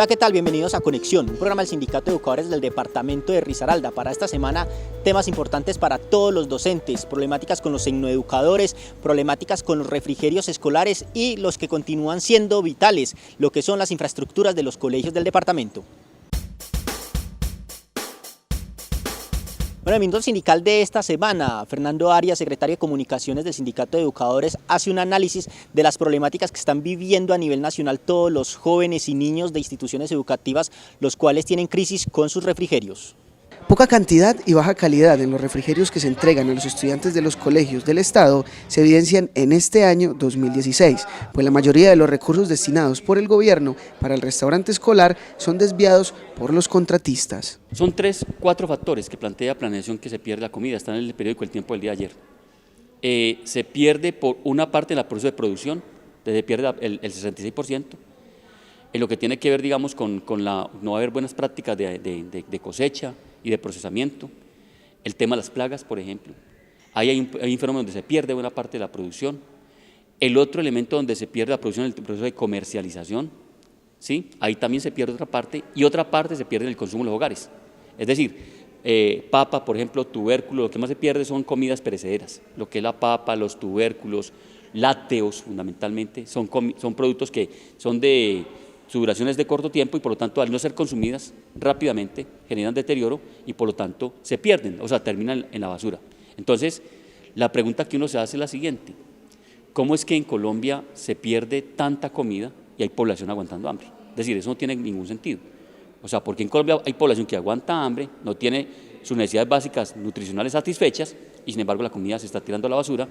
Hola, ¿qué tal? Bienvenidos a Conexión, un programa del Sindicato de Educadores del Departamento de Risaralda. Para esta semana, temas importantes para todos los docentes, problemáticas con los tecnoeducadores, problemáticas con los refrigerios escolares y los que continúan siendo vitales, lo que son las infraestructuras de los colegios del departamento. Bueno, el ministro sindical de esta semana, Fernando Arias, secretario de Comunicaciones del Sindicato de Educadores, hace un análisis de las problemáticas que están viviendo a nivel nacional todos los jóvenes y niños de instituciones educativas, los cuales tienen crisis con sus refrigerios. Poca cantidad y baja calidad en los refrigerios que se entregan a los estudiantes de los colegios del Estado se evidencian en este año 2016, pues la mayoría de los recursos destinados por el gobierno para el restaurante escolar son desviados por los contratistas. Son 4 factores que plantea planeación que se pierde la comida, están en el periódico El Tiempo del día de ayer. Se pierde por una parte en el proceso de producción, se pierde el 66%, en lo que tiene que ver, digamos, con no haber buenas prácticas de cosecha y de procesamiento, el tema de las plagas, por ejemplo. Ahí hay un fenómeno donde se pierde buena parte de la producción. El otro elemento donde se pierde la producción es el proceso de comercialización, ¿sí? Ahí también se pierde otra parte, y otra parte se pierde en el consumo en los hogares. Es decir, papa, por ejemplo, tubérculos, lo que más se pierde son comidas perecederas, lo que es la papa, los tubérculos, lácteos fundamentalmente, son productos que son su duración es de corto tiempo y por lo tanto al no ser consumidas rápidamente generan deterioro y por lo tanto se pierden, o sea, terminan en la basura. Entonces, la pregunta que uno se hace es la siguiente: ¿cómo es que en Colombia se pierde tanta comida y hay población aguantando hambre? Es decir, eso no tiene ningún sentido. O sea, porque en Colombia hay población que aguanta hambre, no tiene sus necesidades básicas nutricionales satisfechas y sin embargo la comida se está tirando a la basura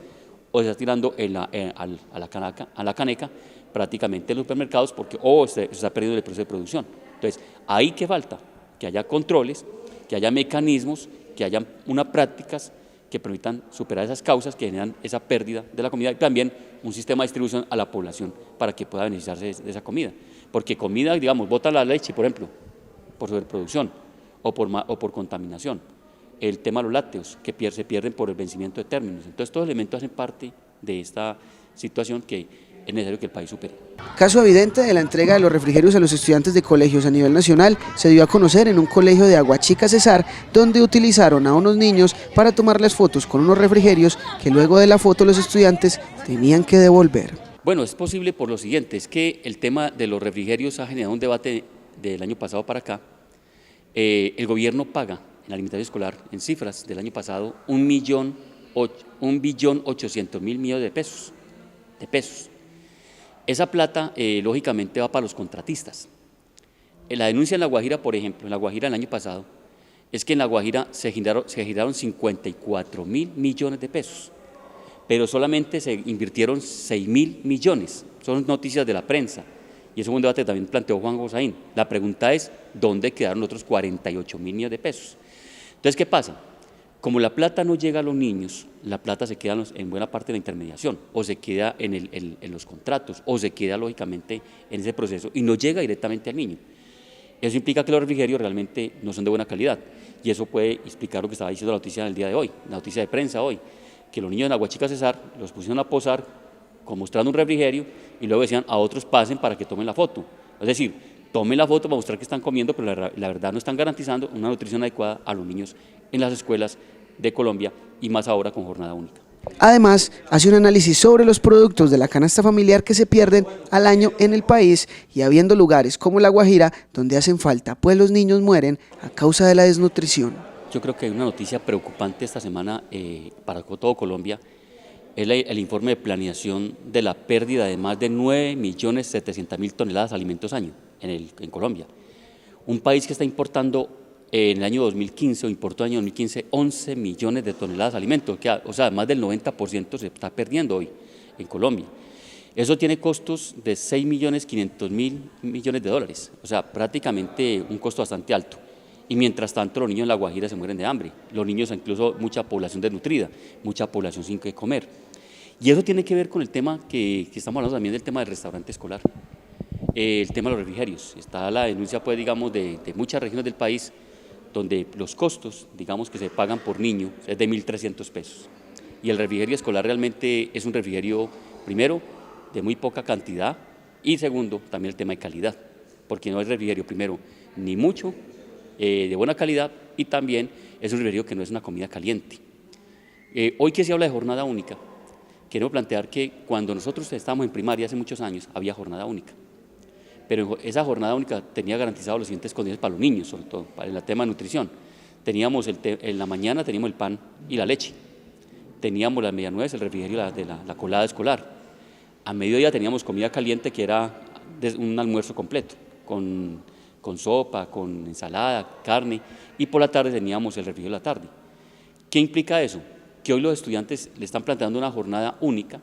o se está tirando a la caneca prácticamente en los supermercados porque se está perdiendo el proceso de producción. Entonces, ahí que falta, que haya controles, que haya mecanismos, que haya unas prácticas que permitan superar esas causas que generan esa pérdida de la comida y también un sistema de distribución a la población para que pueda beneficiarse de esa comida. Porque comida, digamos, bota la leche, por ejemplo, por sobreproducción o por contaminación. El tema de los lácteos, que se pierden por el vencimiento de términos. Entonces, todos los elementos hacen parte de esta situación que es necesario que el país supere. Caso evidente de la entrega de los refrigerios a los estudiantes de colegios a nivel nacional se dio a conocer en un colegio de Aguachica Cesar, donde utilizaron a unos niños para tomarles fotos con unos refrigerios que luego de la foto los estudiantes tenían que devolver. Bueno, es posible por lo siguiente, es que el tema de los refrigerios ha generado un debate del año pasado para acá. El gobierno paga en la alimentación escolar, en cifras del año pasado, 1.800.000.000.000 de pesos. Esa plata, lógicamente, va para los contratistas. La denuncia en La Guajira, por ejemplo, en La Guajira el año pasado, es que en La Guajira se giraron 54.000 millones de pesos, pero solamente se invirtieron 6.000 millones. Son noticias de la prensa, y eso es un debate que también planteó Juan Gozaín. La pregunta es, ¿dónde quedaron otros 48.000 millones de pesos? Entonces, ¿qué pasa? Como la plata no llega a los niños, la plata se queda en buena parte de la intermediación, o se queda en los contratos, o se queda lógicamente en ese proceso y no llega directamente al niño. Eso implica que los refrigerios realmente no son de buena calidad, y eso puede explicar lo que estaba diciendo la noticia del día de hoy, la noticia de prensa hoy, que los niños en Aguachica Cesar los pusieron a posar mostrando un refrigerio y luego decían a otros pasen para que tomen la foto. Es decir, tomen la foto para mostrar que están comiendo, pero la verdad no están garantizando una nutrición adecuada a los niños en las escuelas de Colombia y más ahora con jornada única. Además, hace un análisis sobre los productos de la canasta familiar que se pierden al año en el país y habiendo lugares como La Guajira donde hacen falta, pues los niños mueren a causa de la desnutrición. Yo creo que hay una noticia preocupante esta semana para todo Colombia, es el informe de planeación de la pérdida de más de 9.700.000 toneladas de alimentos año en Colombia. Un país que está importando en el año 2015 o importó en el año 2015 11 millones de toneladas de alimentos, o sea, más del 90% se está perdiendo hoy en Colombia. Eso tiene costos de 6.500.000 millones de dólares, o sea, prácticamente un costo bastante alto. Y mientras tanto los niños en La Guajira se mueren de hambre, los niños incluso mucha población desnutrida, mucha población sin qué comer. Y eso tiene que ver con el tema que estamos hablando también del tema del restaurante escolar, el tema de los refrigerios. Está la denuncia, pues, digamos, de muchas regiones del país donde los costos, digamos, que se pagan por niño es de 1.300 pesos. Y el refrigerio escolar realmente es un refrigerio, primero, de muy poca cantidad y segundo, también el tema de calidad. porque no hay refrigerio, primero, ni mucho, de buena calidad, y también es un refrigerio que no es una comida caliente. Hoy que se habla de jornada única, quiero plantear que cuando nosotros estábamos en primaria hace muchos años, había jornada única, pero esa jornada única tenía garantizado las siguientes condiciones para los niños, sobre todo, para el tema de nutrición. Teníamos en la mañana teníamos el pan y la leche, teníamos las medianuevas, el refrigerio de la colada escolar. A mediodía teníamos comida caliente, que era un almuerzo completo, con sopa, con ensalada, carne, y por la tarde teníamos el refrigerio de la tarde. ¿Qué implica eso? Que hoy los estudiantes le están planteando una jornada única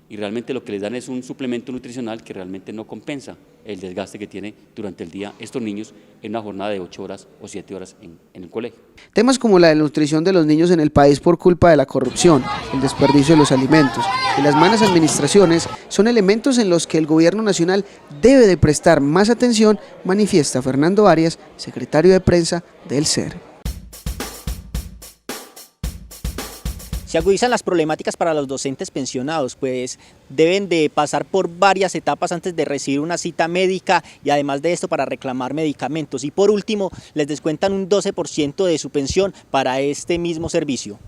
y realmente lo que les dan es un suplemento nutricional que realmente no compensa el desgaste que tiene durante el día estos niños en una jornada de 8 horas o 7 horas en el colegio. Temas como la nutrición de los niños en el país por culpa de la corrupción, el desperdicio de los alimentos y las malas administraciones son elementos en los que el gobierno nacional debe de prestar más atención, manifiesta Fernando Arias, secretario de prensa del SER. Se agudizan las problemáticas para los docentes pensionados, pues deben de pasar por varias etapas antes de recibir una cita médica y además de esto para reclamar medicamentos. Y por último, les descuentan un 12% de su pensión para este mismo servicio.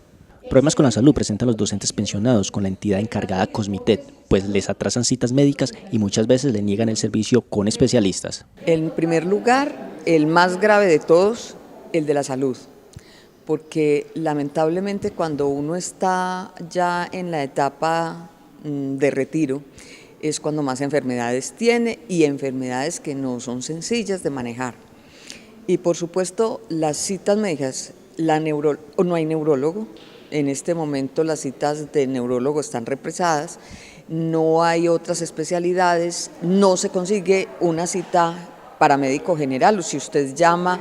Problemas con la salud presentan los docentes pensionados con la entidad encargada Cosmitet, pues les atrasan citas médicas y muchas veces le niegan el servicio con especialistas. En primer lugar, el más grave de todos, el de la salud. Porque lamentablemente cuando uno está ya en la etapa de retiro es cuando más enfermedades tiene y enfermedades que no son sencillas de manejar. Y por supuesto las citas médicas, no hay neurólogo, en este momento las citas de neurólogo están represadas, no hay otras especialidades, no se consigue una cita para médico general, o si usted llama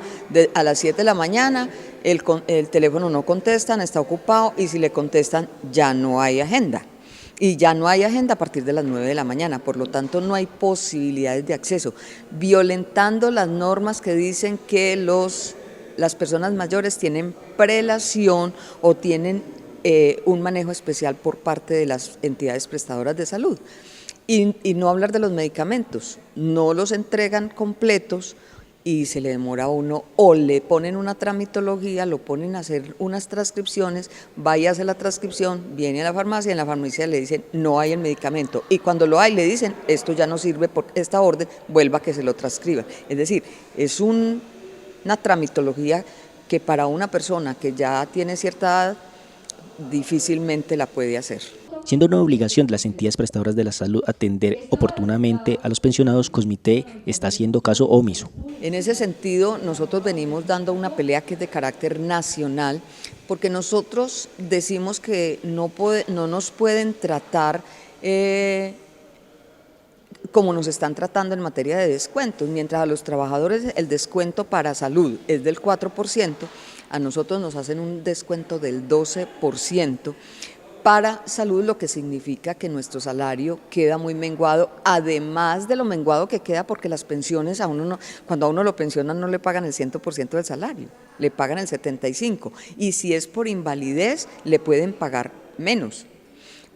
a las 7 de la mañana, el teléfono no contestan, está ocupado, y si le contestan ya no hay agenda. Y ya no hay agenda a partir de las 9 de la mañana, por lo tanto no hay posibilidades de acceso, violentando las normas que dicen que las personas mayores tienen prelación o tienen un manejo especial por parte de las entidades prestadoras de salud. Y no hablar de los medicamentos, no los entregan completos y se le demora a uno, o le ponen una tramitología, lo ponen a hacer unas transcripciones, vaya a hacer la transcripción, viene a la farmacia, en la farmacia le dicen no hay el medicamento, y cuando lo hay le dicen esto ya no sirve por esta orden, vuelva a que se lo transcriban. Es decir, es una tramitología que para una persona que ya tiene cierta edad difícilmente la puede hacer. Siendo una obligación de las entidades prestadoras de la salud atender oportunamente a los pensionados, Cosmité está haciendo caso omiso. En ese sentido, nosotros venimos dando una pelea que es de carácter nacional, porque nosotros decimos que no nos pueden tratar como nos están tratando en materia de descuentos. Mientras a los trabajadores el descuento para salud es del 4%, a nosotros nos hacen un descuento del 12%, para salud, lo que significa que nuestro salario queda muy menguado, además de lo menguado que queda porque las pensiones, cuando a uno lo pensionan no le pagan el 100% del salario, le pagan el 75%, y si es por invalidez le pueden pagar menos.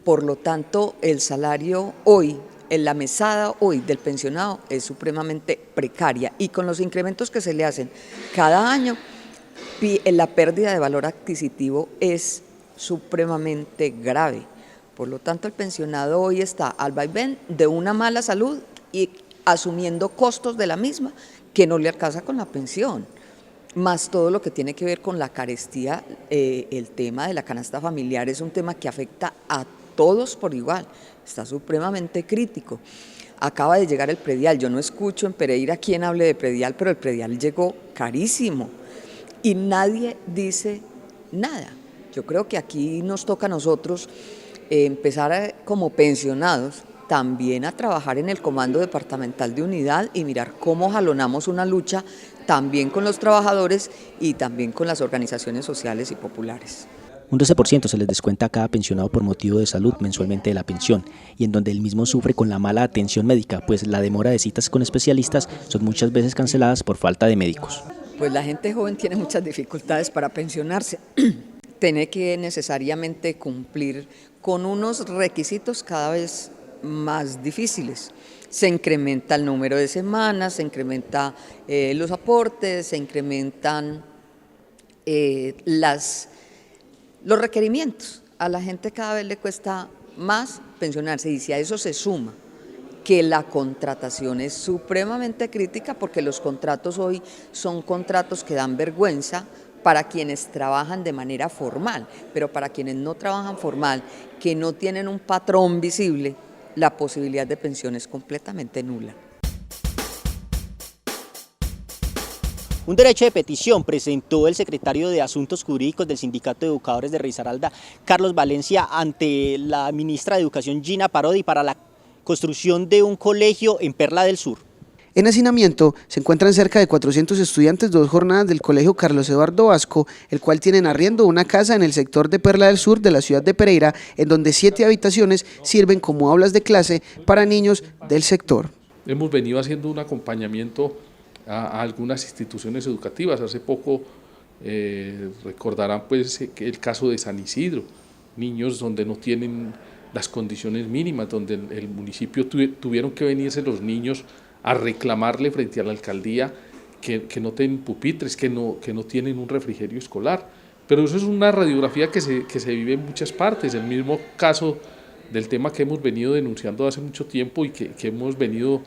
Por lo tanto, el salario hoy, en la mesada hoy del pensionado es supremamente precaria, y con los incrementos que se le hacen cada año, la pérdida de valor adquisitivo es supremamente grave. Por lo tanto, el pensionado hoy está al vaivén de una mala salud y asumiendo costos de la misma que no le alcanza con la pensión, más todo lo que tiene que ver con la carestía. El tema de la canasta familiar es un tema que afecta a todos por igual, está supremamente crítico. Acaba de llegar el predial, yo no escucho en Pereira quien hable de predial, pero el predial llegó carísimo y nadie dice nada. Yo creo que aquí nos toca a nosotros empezar como pensionados también a trabajar en el comando departamental de unidad y mirar cómo jalonamos una lucha también con los trabajadores y también con las organizaciones sociales y populares. Un 12% se les descuenta a cada pensionado por motivo de salud mensualmente de la pensión, y en donde el mismo sufre con la mala atención médica, pues la demora de citas con especialistas son muchas veces canceladas por falta de médicos. Pues la gente joven tiene muchas dificultades para pensionarse. Tiene que necesariamente cumplir con unos requisitos cada vez más difíciles. Se incrementa el número de semanas, se incrementa los aportes, se incrementan los requerimientos. A la gente cada vez le cuesta más pensionarse, y si a eso se suma que la contratación es supremamente crítica, porque los contratos hoy son contratos que dan vergüenza para quienes trabajan de manera formal, pero para quienes no trabajan formal, que no tienen un patrón visible, la posibilidad de pensión es completamente nula. Un derecho de petición presentó el secretario de Asuntos Jurídicos del Sindicato de Educadores de Risaralda, Carlos Valencia, ante la ministra de Educación, Gina Parodi, para la construcción de un colegio en Perla del Sur. En hacinamiento se encuentran cerca de 400 estudiantes de 2 jornadas del Colegio Carlos Eduardo Vasco, el cual tienen arriendo una casa en el sector de Perla del Sur de la ciudad de Pereira, en donde 7 habitaciones sirven como aulas de clase para niños del sector. Hemos venido haciendo un acompañamiento a algunas instituciones educativas. Hace poco recordarán pues que el caso de San Isidro, niños donde no tienen las condiciones mínimas, donde el municipio tuvieron que venirse los niños a reclamarle frente a la alcaldía que no tienen pupitres, que no tienen un refrigerio escolar. Pero eso es una radiografía que se vive en muchas partes. El mismo caso del tema que hemos venido denunciando hace mucho tiempo y que hemos venido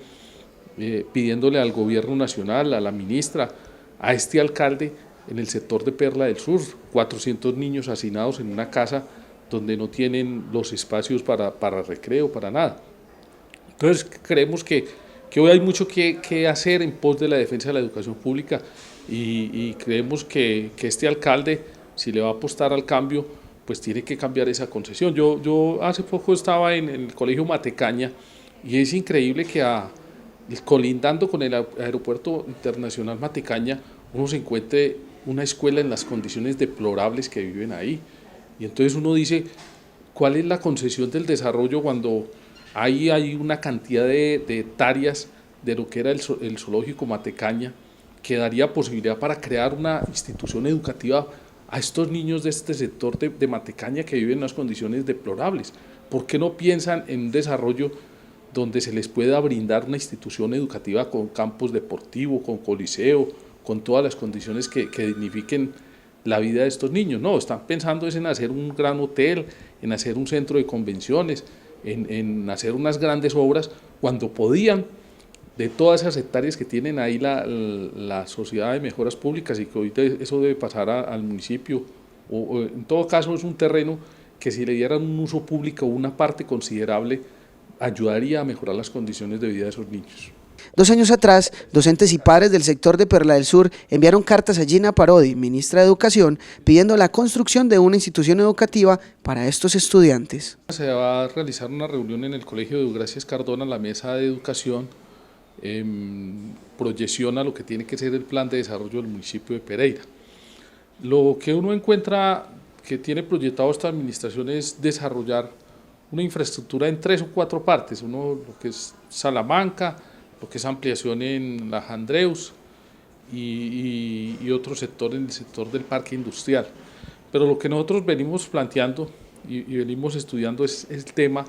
pidiéndole al gobierno nacional, a la ministra, a este alcalde en el sector de Perla del Sur, 400 niños hacinados en una casa donde no tienen los espacios para recreo, para nada. Entonces creemos que hoy hay mucho que hacer en pos de la defensa de la educación pública y creemos que este alcalde, si le va a apostar al cambio, pues tiene que cambiar esa concesión. Yo hace poco estaba en el colegio Matecaña y es increíble que colindando con el aeropuerto internacional Matecaña uno se encuentre una escuela en las condiciones deplorables que viven ahí. Y entonces uno dice, ¿cuál es la concesión del desarrollo cuando ahí hay una cantidad de hectáreas de lo que era el zoológico Matecaña, que daría posibilidad para crear una institución educativa a estos niños de este sector de Matecaña que viven en unas condiciones deplorables? ¿Por qué no piensan en un desarrollo donde se les pueda brindar una institución educativa con campus deportivo, con coliseo, con todas las condiciones que dignifiquen la vida de estos niños? No, están pensando en hacer un gran hotel, en hacer un centro de convenciones, en hacer unas grandes obras, cuando podían, de todas esas hectáreas que tienen ahí la Sociedad de Mejoras Públicas, y que ahorita eso debe pasar al municipio, o en todo caso es un terreno que si le dieran un uso público o una parte considerable, ayudaría a mejorar las condiciones de vida de esos niños. 2 años atrás, docentes y padres del sector de Perla del Sur enviaron cartas a Gina Parodi, ministra de Educación, pidiendo la construcción de una institución educativa para estos estudiantes. Se va a realizar una reunión en el Colegio de Eugracias Cardona, la Mesa de Educación, proyecciona lo que tiene que ser el plan de desarrollo del municipio de Pereira. Lo que uno encuentra que tiene proyectado esta administración es desarrollar una infraestructura en 3 o 4 partes, lo que es Salamanca, lo que es ampliación en la Andreus y otro sector en el sector del parque industrial. Pero lo que nosotros venimos planteando y venimos estudiando es el tema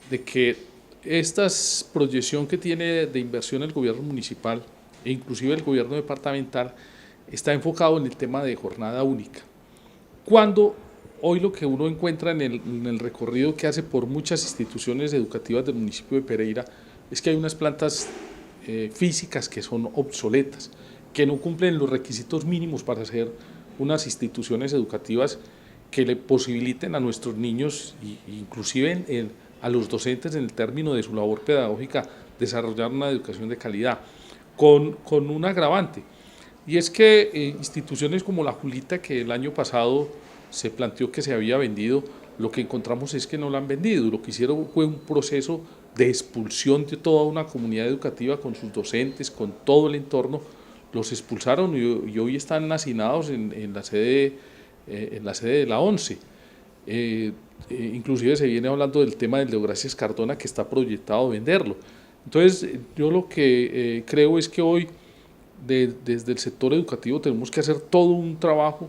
de que esta proyección que tiene de inversión el gobierno municipal e inclusive el gobierno departamental está enfocado en el tema de jornada única. Cuando hoy lo que uno encuentra en el recorrido que hace por muchas instituciones educativas del municipio de Pereira es que hay unas plantas físicas que son obsoletas, que no cumplen los requisitos mínimos para ser unas instituciones educativas que le posibiliten a nuestros niños e inclusive a los docentes en el término de su labor pedagógica desarrollar una educación de calidad, con un agravante, y es que instituciones como la Julita, que el año pasado se planteó que se había vendido, lo que encontramos es que no la han vendido, y lo que hicieron fue un proceso de expulsión de toda una comunidad educativa con sus docentes, con todo el entorno, los expulsaron y hoy están hacinados en la sede de la 11. Inclusive se viene hablando del tema del de Eugracias Cardona, que está proyectado venderlo. Entonces yo lo que creo es que hoy desde el sector educativo tenemos que hacer todo un trabajo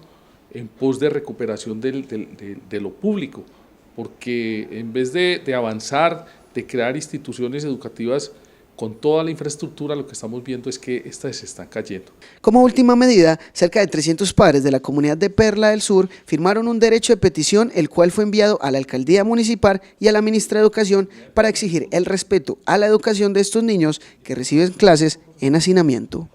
en pos de recuperación de lo público, porque en vez de avanzar, de crear instituciones educativas con toda la infraestructura, lo que estamos viendo es que estas se están cayendo. Como última medida, cerca de 300 padres de la comunidad de Perla del Sur firmaron un derecho de petición, el cual fue enviado a la alcaldía municipal y a la ministra de Educación para exigir el respeto a la educación de estos niños que reciben clases en hacinamiento.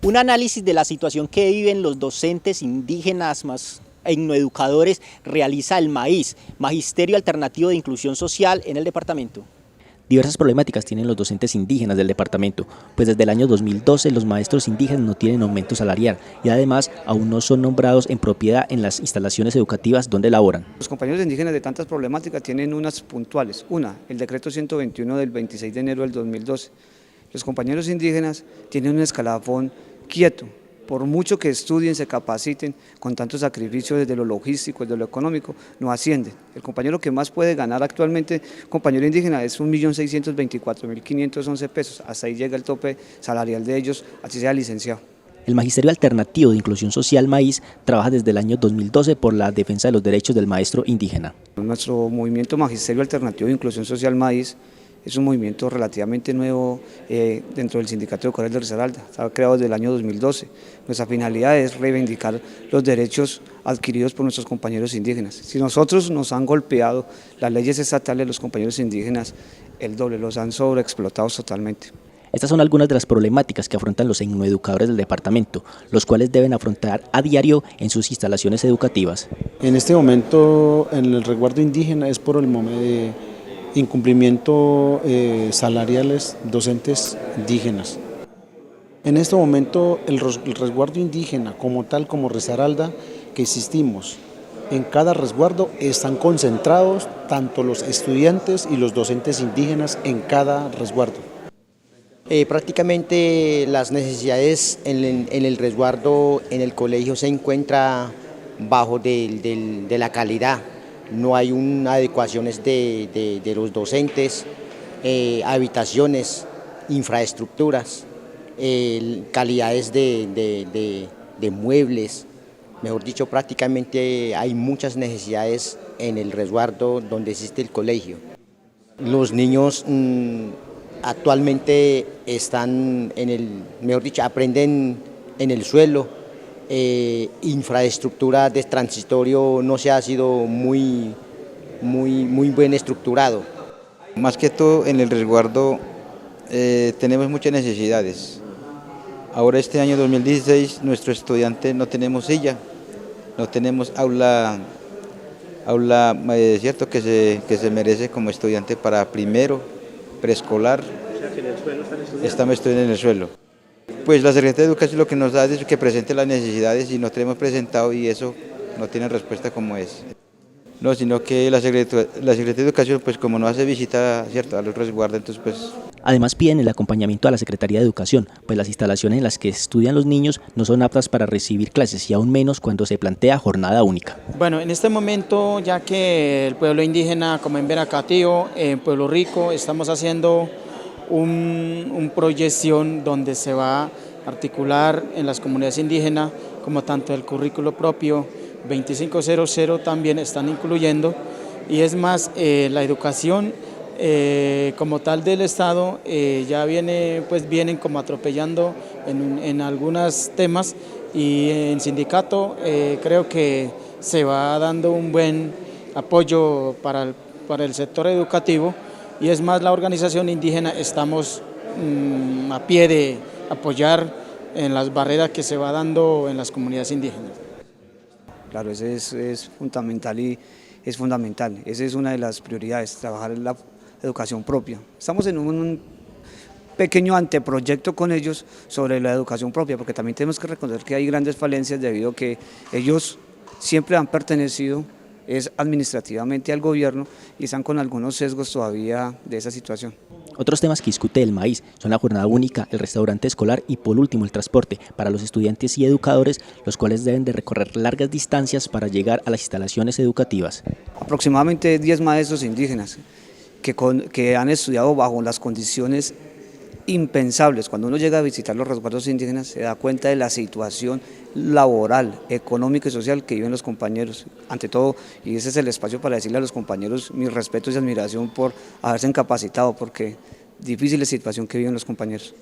Un análisis de la situación que viven los docentes indígenas más etnoeducadores realiza el MAIS, Magisterio Alternativo de Inclusión Social, en el departamento. Diversas problemáticas tienen los docentes indígenas del departamento, pues desde el año 2012 los maestros indígenas no tienen aumento salarial y además aún no son nombrados en propiedad en las instalaciones educativas donde laboran. Los compañeros indígenas de tantas problemáticas tienen unas puntuales. Una, el decreto 121 del 26 de enero del 2012. Los compañeros indígenas tienen un escalafón quieto. Por mucho que estudien, se capaciten, con tanto sacrificio desde lo logístico, desde lo económico, no ascienden. El compañero que más puede ganar actualmente, compañero indígena, es 1.624.511 pesos. Hasta ahí llega el tope salarial de ellos, así sea licenciado. El Magisterio Alternativo de Inclusión Social MAIS trabaja desde el año 2012 por la defensa de los derechos del maestro indígena. Nuestro movimiento Magisterio Alternativo de Inclusión Social MAIS es un movimiento relativamente nuevo dentro del Sindicato de Educadores de Risaralda, está creado desde el año 2012. Nuestra finalidad es reivindicar los derechos adquiridos por nuestros compañeros indígenas. Si nosotros nos han golpeado las leyes estatales, los compañeros indígenas el doble, los han sobreexplotados totalmente. Estas son algunas de las problemáticas que afrontan los etnoeducadores del departamento, los cuales deben afrontar a diario en sus instalaciones educativas. En este momento, en el resguardo indígena es por el momento incumplimiento salariales docentes indígenas. En este momento el resguardo indígena como tal, como Risaralda, que existimos, en cada resguardo están concentrados tanto los estudiantes y los docentes indígenas en cada resguardo. Prácticamente las necesidades en el resguardo en el colegio se encuentra bajo de la calidad. No hay una adecuaciones de los docentes, habitaciones, infraestructuras, calidades de muebles. Mejor dicho, prácticamente hay muchas necesidades en el resguardo donde existe el colegio. Los niños actualmente están aprenden en el suelo. Infraestructura de transitorio no se ha sido muy bien estructurado. Más que todo en el resguardo tenemos muchas necesidades. Ahora este año 2016 nuestros estudiantes no tenemos silla, no tenemos aula cierto que se merece como estudiante para primero, preescolar. O sea, que en el suelo estamos estudiando en el suelo. Pues la Secretaría de Educación lo que nos da es que presente las necesidades y no tenemos presentado y eso no tiene respuesta como es. No, sino que la Secretaría de Educación, pues como no hace visita, ¿cierto?, a los resguardos, entonces pues... Además piden el acompañamiento a la Secretaría de Educación, pues las instalaciones en las que estudian los niños no son aptas para recibir clases y aún menos cuando se plantea jornada única. Bueno, en este momento, ya que el pueblo indígena, como en Veracatío, en Pueblo Rico, estamos haciendo un proyección donde se va a articular en las comunidades indígenas, como tanto el currículo propio 2500 también están incluyendo, y es más, la educación como tal del Estado ya vienen como atropellando en algunos temas, y en sindicato creo que se va dando un buen apoyo para el sector educativo. Y es más, la organización indígena estamos a pie de apoyar en las barreras que se va dando en las comunidades indígenas. Claro, ese es fundamental y es fundamental. Esa es una de las prioridades, trabajar en la educación propia. Estamos en un pequeño anteproyecto con ellos sobre la educación propia, porque también tenemos que reconocer que hay grandes falencias debido a que ellos siempre han pertenecido administrativamente al gobierno y están con algunos sesgos todavía de esa situación. Otros temas que discute el MAIS son la jornada única, el restaurante escolar y por último el transporte para los estudiantes y educadores, los cuales deben de recorrer largas distancias para llegar a las instalaciones educativas. Aproximadamente 10 maestros indígenas que han estudiado bajo las condiciones impensables. Cuando uno llega a visitar los resguardos indígenas se da cuenta de la situación laboral, económica y social que viven los compañeros. Ante todo, y ese es el espacio para decirle a los compañeros mis respetos y admiración por haberse capacitado, porque difícil es la situación que viven los compañeros.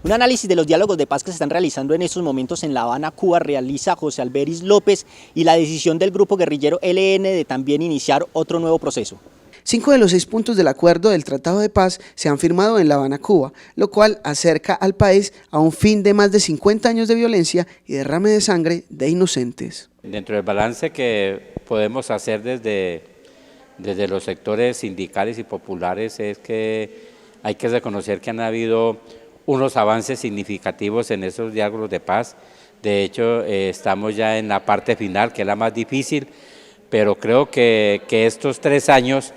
Un análisis de los diálogos de paz que se están realizando en estos momentos en La Habana, Cuba, realiza José Alberis López, y la decisión del grupo guerrillero ELN de también iniciar otro nuevo proceso. 5 de los 6 puntos del acuerdo del Tratado de Paz se han firmado en La Habana, Cuba, lo cual acerca al país a un fin de más de 50 años de violencia y derrame de sangre de inocentes. Dentro del balance que podemos hacer desde los sectores sindicales y populares es que hay que reconocer que han habido unos avances significativos en esos diálogos de paz. De hecho, estamos ya en la parte final, que es la más difícil, pero creo que estos 3 años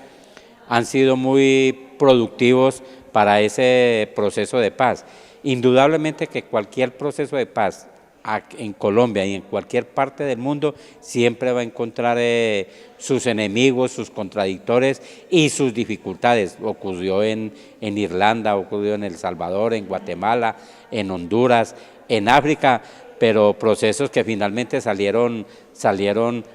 han sido muy productivos para ese proceso de paz. Indudablemente que cualquier proceso de paz en Colombia y en cualquier parte del mundo siempre va a encontrar sus enemigos, sus contradictores y sus dificultades. Ocurrió en Irlanda, ocurrió en El Salvador, en Guatemala, en Honduras, en África, pero procesos que finalmente salieron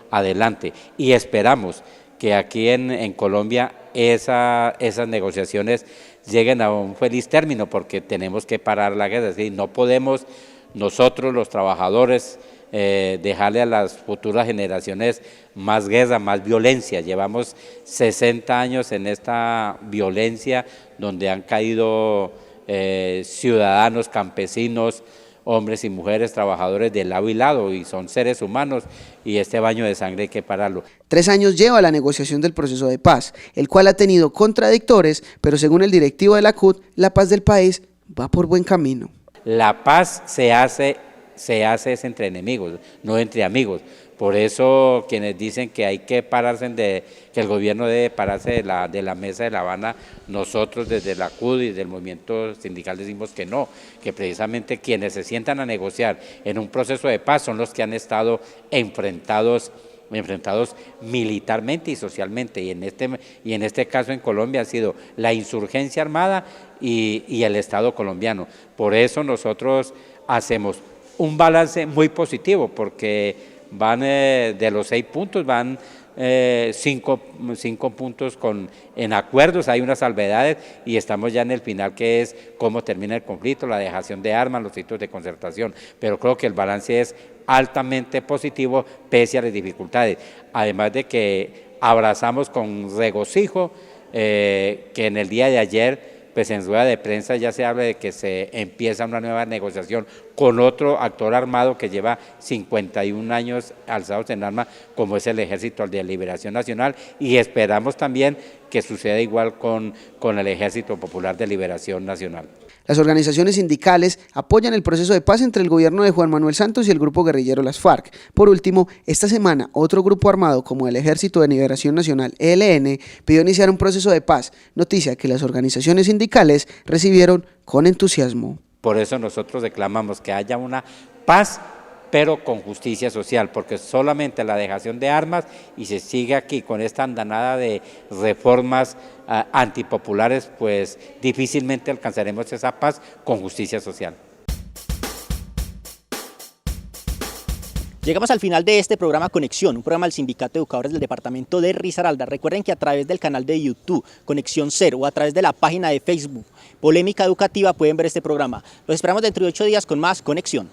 adelante, y esperamos que aquí en Colombia esas negociaciones lleguen a un feliz término, porque tenemos que parar la guerra. Es decir, no podemos nosotros los trabajadores dejarle a las futuras generaciones más guerra, más violencia. Llevamos 60 años en esta violencia donde han caído ciudadanos, campesinos, hombres y mujeres, trabajadores de lado y lado, y son seres humanos, y este baño de sangre hay que pararlo. 3 años lleva la negociación del proceso de paz, el cual ha tenido contradictores, pero según el directivo de la CUT, la paz del país va por buen camino. La paz se hace es entre enemigos, no entre amigos. Por eso quienes dicen que hay que pararse, que el gobierno debe pararse de la mesa de La Habana, nosotros desde la CUT y del movimiento sindical decimos que no, que precisamente quienes se sientan a negociar en un proceso de paz son los que han estado enfrentados militarmente y socialmente, y en este caso en Colombia ha sido la insurgencia armada y el Estado colombiano. Por eso nosotros hacemos un balance muy positivo, porque van de los 6 puntos, van 5 puntos en acuerdos, hay unas salvedades, y estamos ya en el final, que es cómo termina el conflicto, la dejación de armas, los sitios de concertación, pero creo que el balance es altamente positivo pese a las dificultades, además de que abrazamos con regocijo que en el día de ayer, pues en rueda de prensa ya se habla de que se empieza una nueva negociación con otro actor armado que lleva 51 años alzados en armas, como es el Ejército de Liberación Nacional, y esperamos también que suceda igual con el Ejército Popular de Liberación Nacional. Las organizaciones sindicales apoyan el proceso de paz entre el gobierno de Juan Manuel Santos y el grupo guerrillero Las FARC. Por último, esta semana otro grupo armado como el Ejército de Liberación Nacional, ELN, pidió iniciar un proceso de paz, noticia que las organizaciones sindicales recibieron con entusiasmo. Por eso nosotros reclamamos que haya una paz, pero con justicia social, porque solamente la dejación de armas, y se sigue aquí con esta andanada de reformas antipopulares, pues difícilmente alcanzaremos esa paz con justicia social. Llegamos al final de este programa Conexión, un programa del Sindicato de Educadores del Departamento de Risaralda. Recuerden que a través del canal de YouTube Conexión Cero o a través de la página de Facebook Polémica Educativa pueden ver este programa. Los esperamos dentro de 8 días con más Conexión.